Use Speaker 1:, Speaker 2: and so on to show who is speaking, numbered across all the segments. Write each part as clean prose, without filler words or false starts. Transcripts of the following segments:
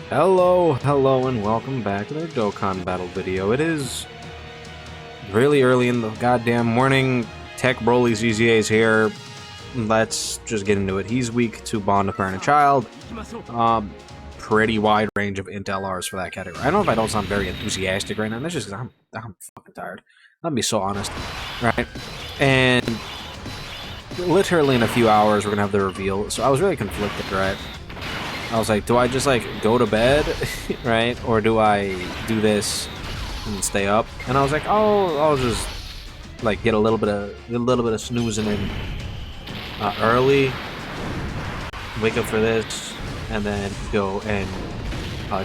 Speaker 1: Hello, and welcome back to the Dokkan battle video. It is really early in the goddamn morning. TEQ BROLY's EZA is here. Let's just get into it. He's weak to Bond of Parent and Child. Pretty wide range of int LRs for that category. I don't know if I don't sound very enthusiastic right now. That's just because I'm fucking tired. I'll be so honest, right? And literally in a few hours, we're gonna have the reveal. So I was really conflicted, right? I was like, do I just like go to bed, right? Or do I do this and stay up? And I was like, oh, I'll just like get a little bit of snoozing in early, wake up for this, and then go and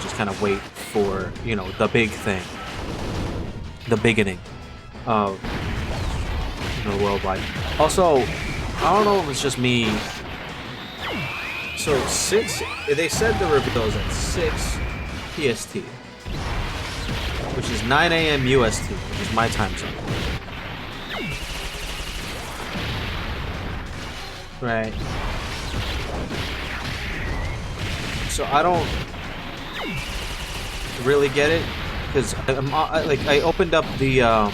Speaker 1: just kind of wait for, you know, the big thing, the beginning of, you know, worldwide. Also, I don't know if it's just me. So since they said the reveal is at 6 PST, which is 9 AM UST, which is my time zone. Right. So I don't really get it because I opened up the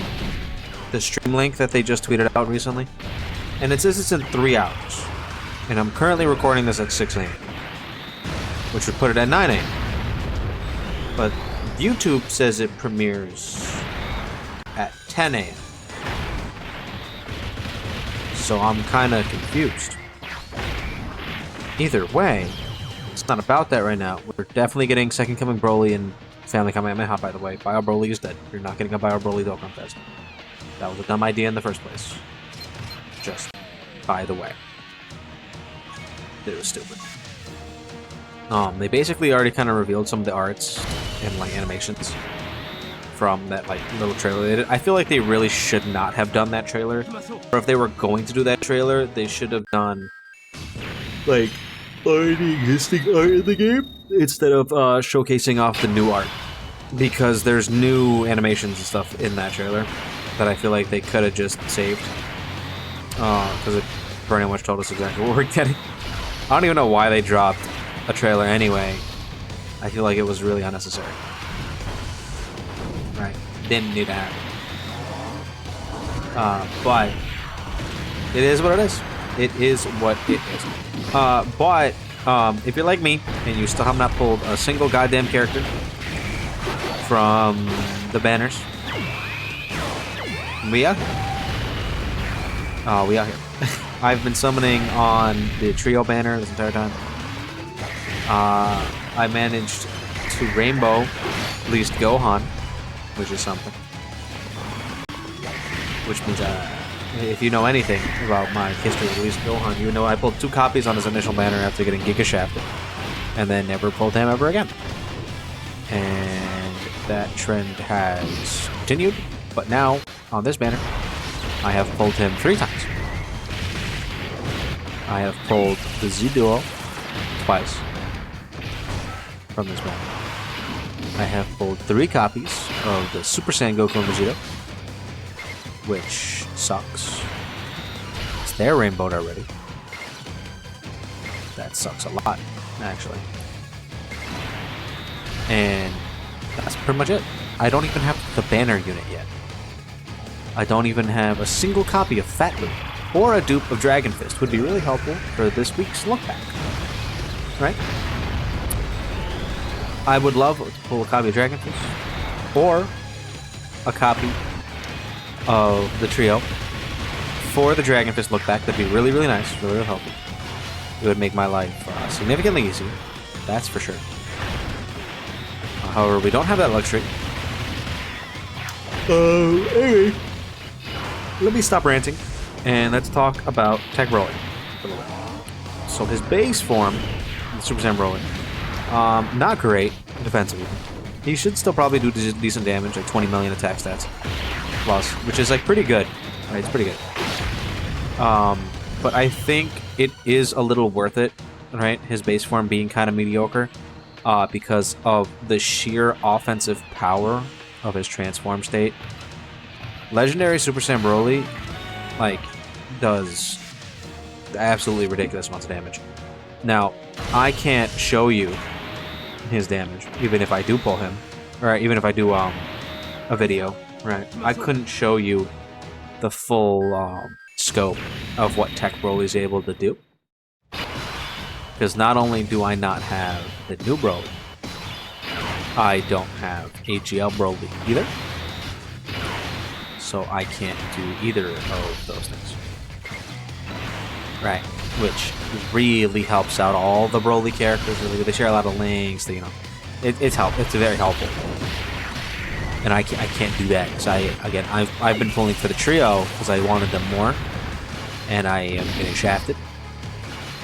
Speaker 1: stream link that they just tweeted out recently, and it says it's in 3 hours. And I'm currently recording this at 6 AM, which would put it at 9 AM. But YouTube says it premieres at 10 AM. So I'm kind of confused. Either way, it's not about that right now. We're definitely getting Second Coming BROLY and Family Kamehameha, by the way. Bio BROLY is dead. You're not getting a Bio BROLY Dokkan Fest. That was a dumb idea in the first place. Just by the way. It was stupid. They basically already kind of revealed some of the arts and like animations from that like little trailer. I feel like they really should not have done that trailer. Or if they were going to do that trailer, they should have done like already existing art in the game instead of showcasing off the new art. Because there's new animations and stuff in that trailer that I feel like they could have just saved. Because it pretty much told us exactly what we're getting. I don't even know why they dropped a trailer anyway. I feel like it was really unnecessary. Right. Didn't need to happen. But it is what it is. It is what it is. But if you're like me and you still have not pulled a single goddamn character from the banners, we out here. We out here. I've been summoning on the trio banner this entire time. I managed to rainbow at least Gohan, which is something. Which means, if you know anything about my history with at least Gohan, you know I pulled 2 copies on his initial banner after getting Giga Shafted, and then never pulled him ever again. And that trend has continued, but now, on this banner, I have pulled him 3 times. I have pulled the Z-Duo twice from this banner. I have pulled 3 copies of the Super Saiyan Goku and Vegeta, which sucks. They're rainbowed already. That sucks a lot, actually. And that's pretty much it. I don't even have the banner unit yet. I don't even have a single copy of Fat Loop. Or a dupe of Dragon Fist would be really helpful for this week's look back. Right? I would love to pull a copy of Dragon Fist. Or a copy of the trio for the Dragon Fist look back. That'd be really, really nice. Really, really helpful. It would make my life significantly easier. That's for sure. However, we don't have that luxury. Anyway. Let me stop ranting. And let's talk about TEQ BROLY. So his base form, Super Saiyan BROLY, not great defensively. He should still probably do decent damage, like 20 million attack stats plus, which is like pretty good. Right, it's pretty good. But I think it is a little worth it, right? His base form being kind of mediocre, because of the sheer offensive power of his transform state. Legendary Super Saiyan BROLY, like, does absolutely ridiculous amounts of damage. Now, I can't show you his damage, even if I do pull him, or even if I do a video, right? I couldn't show you the full scope of what TEQ BROLY is able to do, because not only do I not have the new BROLY, I don't have AGL BROLY either, so I can't do either of those things. Right, which really helps out all the BROLY characters. Really, they share a lot of links. You know, it's very helpful. And I can't do that because I've been pulling for the trio because I wanted them more, and I am getting shafted,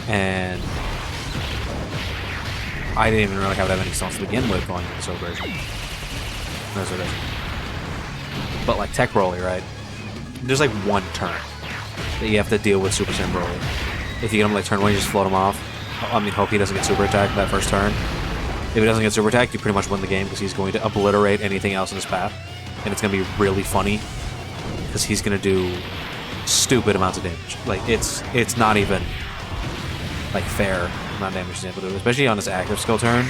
Speaker 1: and I didn't even really have that many stones to begin with going into the silver version. That's what it is. But like TEQ BROLY, right? There's like one turn that you have to deal with Super Saiyan BROLY. If you get him like turn 1, you just float him off. I mean, hope he doesn't get super attacked that first turn. If he doesn't get super attacked, you pretty much win the game because he's going to obliterate anything else in his path. And it's going to be really funny because he's going to do stupid amounts of damage. Like, it's not even like fair amount of damage he's able to do, especially on his active skill turn.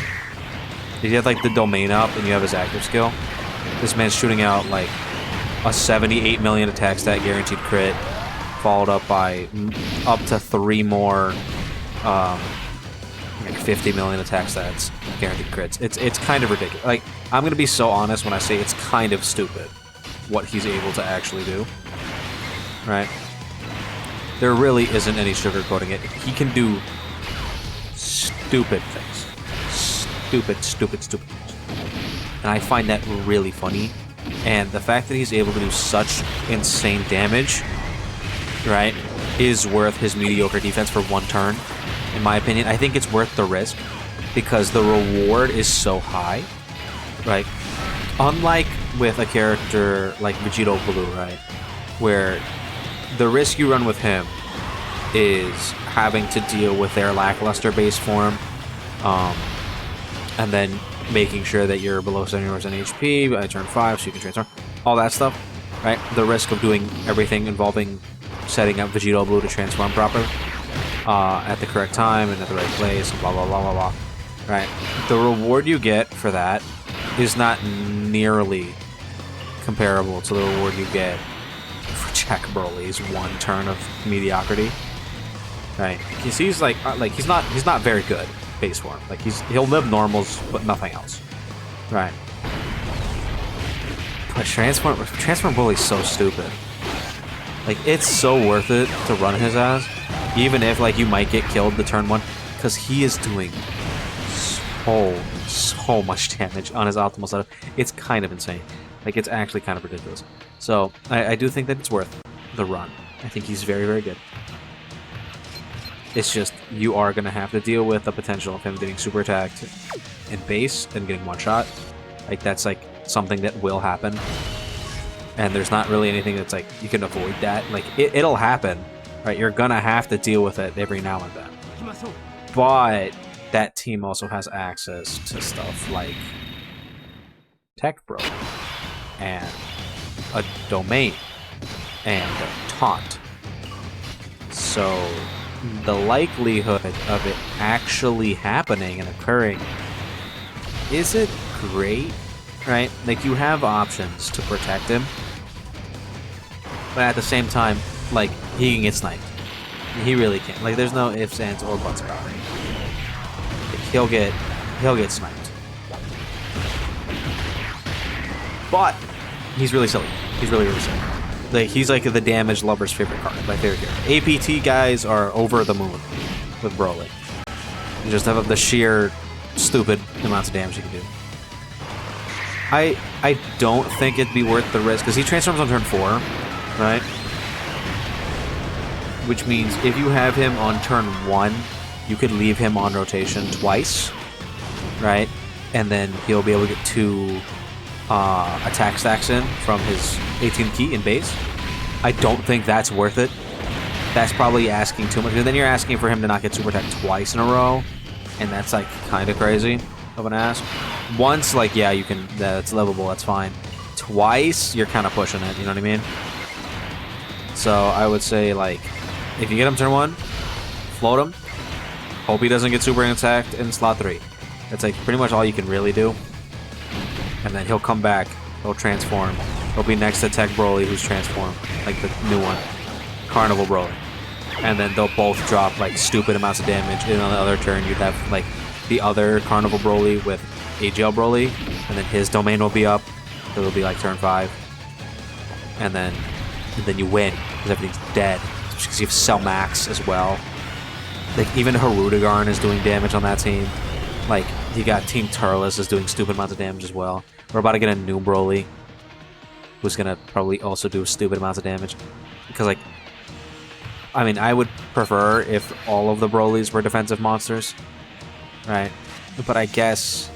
Speaker 1: If you have like the domain up and you have his active skill, this man's shooting out like a 78 million attack stat guaranteed crit, followed up by up to 3 more like 50 million attack stats guaranteed crits. It's kind of ridiculous. Like, I'm gonna be so honest when I say it's kind of stupid what he's able to actually do. Right? There really isn't any sugarcoating it. He can do stupid things. Stupid things. And I find that really funny. And the fact that he's able to do such insane damage, right, is worth his mediocre defense for 1 turn, in my opinion. I think it's worth the risk because the reward is so high, right? Unlike with a character like Vegito Blue, right, where the risk you run with him is having to deal with their lackluster base form, and then making sure that you're below 70% HP by turn 5 so you can transform, all that stuff, right? The risk of doing everything involving setting up Vegito Blue to transform properly at the correct time and at the right place, and blah blah blah blah blah, right? The reward you get for that is not nearly comparable to the reward you get for TEQ BROLY's 1 turn of mediocrity, right? Because he's like he's not very good base form. Like he'll live normals but nothing else, right? But transform BROLY is so stupid. Like, it's so worth it to run his ass, even if like you might get killed the turn 1, because he is doing so much damage on his optimal setup. It's kind of insane. Like, it's actually kind of ridiculous. So I do think that it's worth the run. I think he's very, very good. It's just, you are going to have to deal with the potential of him getting super attacked in base and getting 1-shot. Like, that's like something that will happen. And there's not really anything that's like, you can avoid that. Like, it'll happen, right? You're going to have to deal with it every now and then. But that team also has access to stuff like TEQ BROLY and a domain and a taunt. So the likelihood of it actually happening and occurring isn't great, right? Like, you have options to protect him, but at the same time, like, he can get sniped. He really can. Like, there's no ifs, ands, or buts about it. Like, he'll get sniped. But he's really silly. He's really, really silly. Like, he's like the damage lover's favorite card. My favorite character. APT guys are over the moon with BROLY. You just have the sheer stupid amounts of damage he can do. I don't think it'd be worth the risk because he transforms on turn 4, right? Which means if you have him on turn 1, you could leave him on rotation twice, right? And then he'll be able to get 2 attack stacks in from his 18 key in base. I don't think that's worth it. That's probably asking too much. And then you're asking for him to not get super attacked twice in a row, and that's like kind of crazy of an ask. Once, like, yeah, you can, that's livable, that's fine. Twice, you're kind of pushing it, you know what I mean? So I would say, like, if you get him turn 1, float him. Hope he doesn't get super attacked in slot 3. That's like pretty much all you can really do. And then he'll come back, he'll transform. He'll be next to TEQ BROLY, who's transformed, like the new one, Carnival BROLY. And then they'll both drop like stupid amounts of damage. And on the other turn, you'd have like the other Carnival BROLY with AGL BROLY, and then his domain will be up. It'll be like turn 5, and then you win because everything's dead. Because you have Cell Max as well. Like even Harudegarn is doing damage on that team. Like you got Team Turles is doing stupid amounts of damage as well. We're about to get a new BROLY, who's gonna probably also do stupid amounts of damage. Because like, I mean, I would prefer if all of the BROLYs were defensive monsters, right? But I guess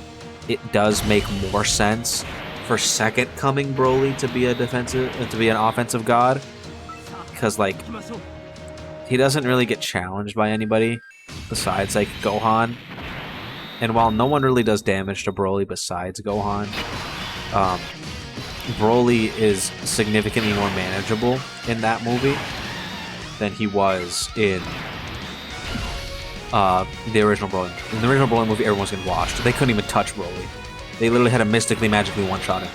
Speaker 1: it does make more sense for second coming BROLY to be a an offensive god, because like he doesn't really get challenged by anybody besides like Gohan, and while no one really does damage to BROLY besides Gohan, BROLY is significantly more manageable in that movie than he was in the original BROLY. In the original BROLY movie, everyone was getting washed. They couldn't even touch BROLY. They literally had to mystically, magically one-shot him,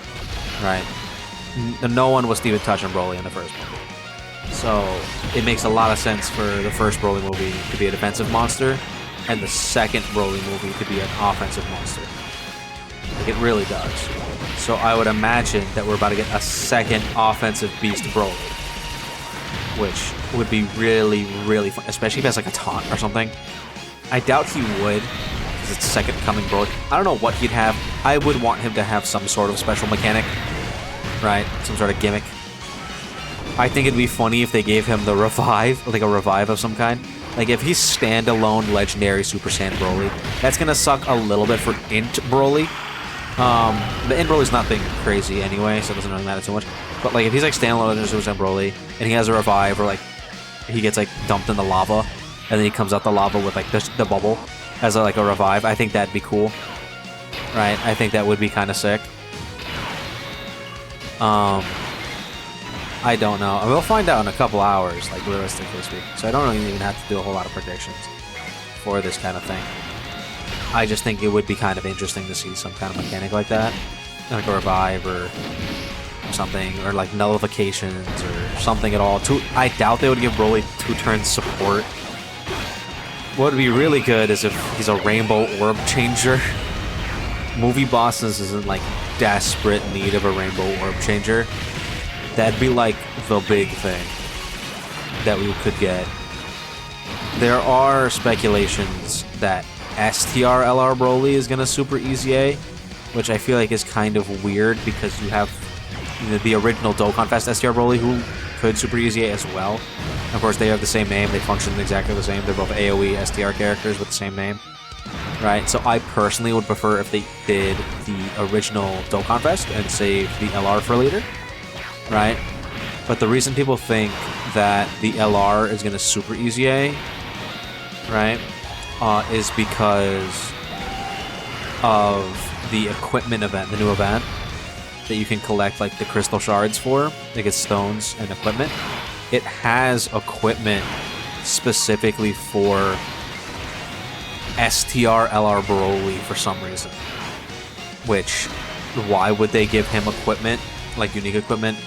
Speaker 1: right? No one was even touching BROLY in the first movie. So it makes a lot of sense for the first BROLY movie to be a defensive monster, and the second BROLY movie to be an offensive monster. Like, it really does. So I would imagine that we're about to get a second offensive beast BROLY, which would be really, really fun, especially if he has like a taunt or something. I doubt he would, because it's second coming BROLY. I don't know what he'd have. I would want him to have some sort of special mechanic, right? Some sort of gimmick. I think it'd be funny if they gave him the revive, like a revive of some kind. Like if he's standalone legendary Super Saiyan BROLY, that's gonna suck a little bit for Int BROLY. The Int BROLY's nothing crazy anyway, so it doesn't really matter too much. But like if he's like standalone legendary Super Saiyan BROLY, and he has a revive, or like he gets like dumped in the lava, and then he comes out the lava with like the bubble as a, like a revive, I think that'd be cool. Right? I think that would be kind of sick. I don't know. We'll find out in a couple hours, like realistically speaking. So I don't really even have to do a whole lot of predictions for this kind of thing. I just think it would be kind of interesting to see some kind of mechanic like that, like a revive or something, or like nullifications or something at all. I doubt they would give BROLY 2-turn support. What would be really good is if he's a rainbow orb changer. Movie Bosses isn't like desperate need of a rainbow orb changer. That'd be like the big thing that we could get. There are speculations that STR LR BROLY is gonna Super EZA, which I feel like is kind of weird because you have the original Dokkan Fest STR BROLY who could Super EZA as well. Of course, they have the same name. They function exactly the same. They're both AoE STR characters with the same name. Right, so I personally would prefer if they did the original Dokkan Fest and save the LR for later. Right? But the reason people think that the LR is going to Super EZA, right, is because of the equipment event, the new event that you can collect like the crystal shards for. Like it's stones and equipment. It has equipment specifically for STR LR BROLY for some reason. Which, why would they give him equipment, like unique equipment,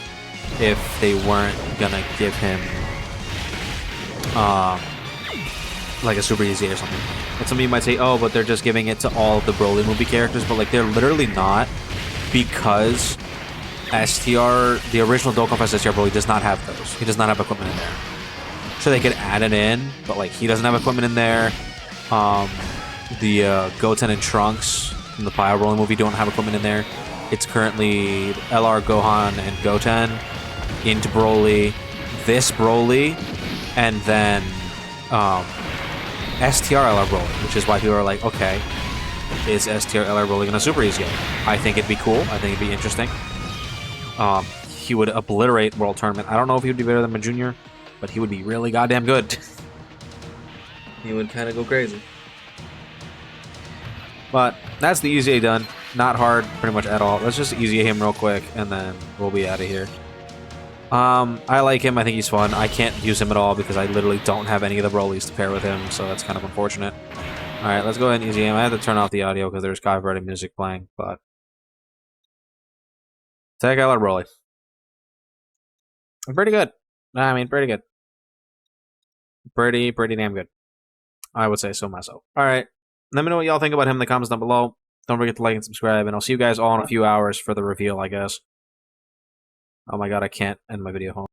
Speaker 1: if they weren't gonna give him like a Super EZA or something? And some of you might say, oh, but they're just giving it to all of the BROLY movie characters, but like they're literally not, because STR, the original Dokkan Fest STR BROLY does not have those. He does not have equipment in there. Sure, they could add it in, but like he doesn't have equipment in there. The Goten and Trunks from the Pyro BROLY movie don't have equipment in there. It's currently LR Gohan and Goten, Int BROLY, this BROLY, and then STR LR BROLY, which is why people are like, okay, is STR LR BROLY gonna Super EZA? I think it'd be cool. I think it'd be interesting. He would obliterate World Tournament. I don't know if he would be better than Junior, but he would be really goddamn good. He would kind of go crazy. But that's the EZA done. Not hard, pretty much at all. Let's just EZA him real quick, and then we'll be out of here. I like him. I think he's fun. I can't use him at all because I literally don't have any of the BROLYs to pair with him, so that's kind of unfortunate. Alright, let's go ahead and easy aim. I had to turn off the audio because there's copyrighted music playing, but... TEQ BROLY. Pretty good. I mean, pretty good. Pretty damn good. I would say so myself. Alright, let me know what y'all think about him in the comments down below. Don't forget to like and subscribe, and I'll see you guys all in a few hours for the reveal, I guess. Oh my god, I can't end my video.